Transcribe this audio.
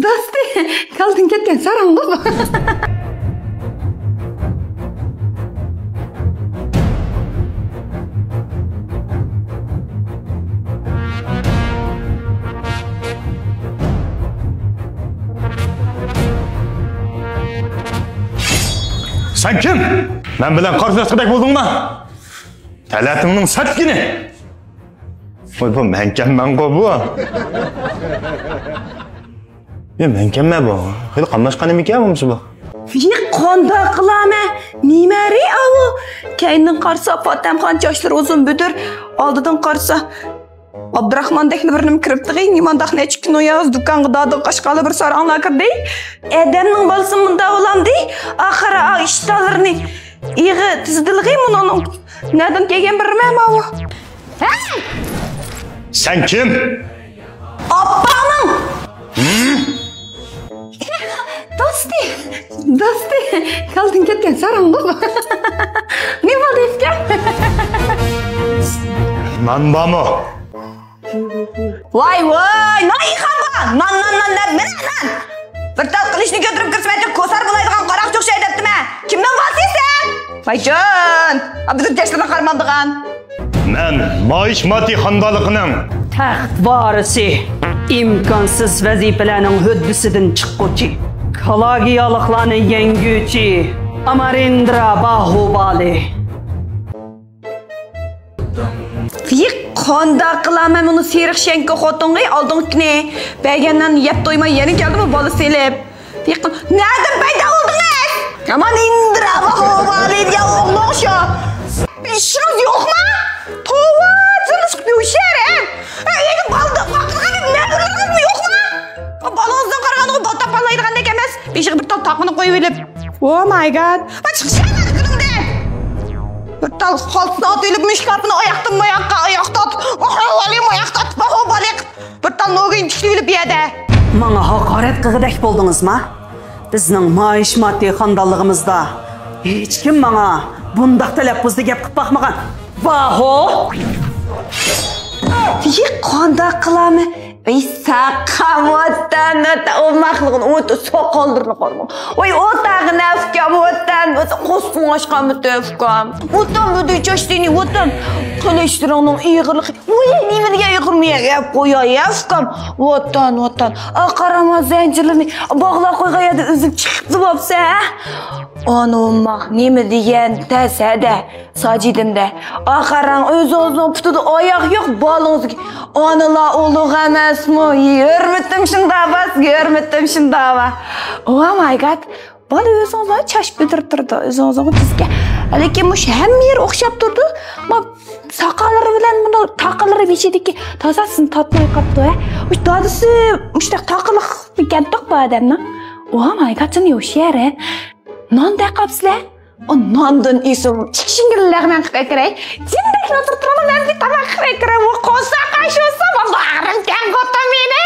Dosti, kaldın ketken sarangı bu. Sen kim? Ben bilen karşılaştırak buldun mu? Talatiminin satkini. Oy bu menkenmen bu. Ya menkenme bu. Hadi qamashqani mikan bu bu. Bir qanda qilame. Nimari avu. Kaynin qarsa Fatamxon yoshlar uzun budur. Oldidan qarsa Abdurahmondakni birini kiribdi. Nimandaq necha kun oyaz do'konga dodi qashqali bir saranglar kirdi. Adamning bolasi bunda bo'landi. Oxiri ishtalarni ig'i tizdilg'i munoning. Nadan kelgan bilmayman avu. Sen kim? Appa'nın. Dosti, kaldın ketken sarangı bu. Ne oldu ifka? Manba mı? Vay, nay xamba. Nan, men. Bir tal qilishni götürüp kirsmaydi, ko'sar bo'laydigan qaraq cho'q şey debdimi? Kimdan valsiysan? Vayjon, bizim yaşlarına qarmandigan. Men Maishmati xondalig'ining taxt varisi, imkonsiz vazifalarning hudbisidan chiqquvchi, kollegiyaliklarni yenguvchi Amarendra Bahubali. Fiq qanda qilaman uni seriq shanka xotinga oldingni bergandan yeb to'ymay yana keldimi bola selib. Fiq nereden paydo oldingiz? Amarendra Bahubali diye oğlum şu. İşiniz yok mu? Tovacınız kuşerim. Yeni balda baktığı ne biliriz mi yok mu? Balonuzdan qarağanığı bal tapalaydigan dek emas. Beşiği bir tal taqını koyup elip. Oh my god. Ben çıkışamadım kırımda. Bir tal halsına at elip müşkapını ayaktan ayakta at. Bahubalim ayakta at. Bahubalik. Bir tal nogin tişli elip yedi. Bana hakaret qilg'idek bo'ldingiz mi? Bizning Maishmati xondalig'imizda hech kim bana bundaq talaffuzda gap qilib boqmagan. Baho! Fiq qanda qilami? Ey saqamotdan o maxluqni o'ta soqoldirni qorma. Oy o'tag'ini afkam o'tan, qo'sqin oshqamni tafkam. O'tan bu cho'shtini o'tan. Qilishtirongning ig'irligi. Oy nima degan ig'irmiya gap qo'yay afkam. O'tan. Qarama zanjirlarni bog'lab qo'ygayadi o'zib chiqibdi bo'psa. Onummaq nima degan tasada sajidimda. Qarang o'z-o'zini tutdi oyoq yo'q bolingizga. Onalar ulug' emasmi? Yurmitim shunda bas. Oh my god. Bola o'z-o'zini chash bitirib turdi. O'z-o'zini bizga. Lekin mush hamma yer o'xshab turdi. Soqollari bilan buni taqilib ichidiki tozasini tatmay qopdi. Mush dadisi mushtaq taqiliq ekan-toq bu odamni. Oh my god, seni yo'share. Non da qapsizlar? O nondan isim shingillardan qilay. Jindek o'tirtiraman, men bir tamoq qilay. O qo'sa qashisa, bag'rim kan qo'ta meni.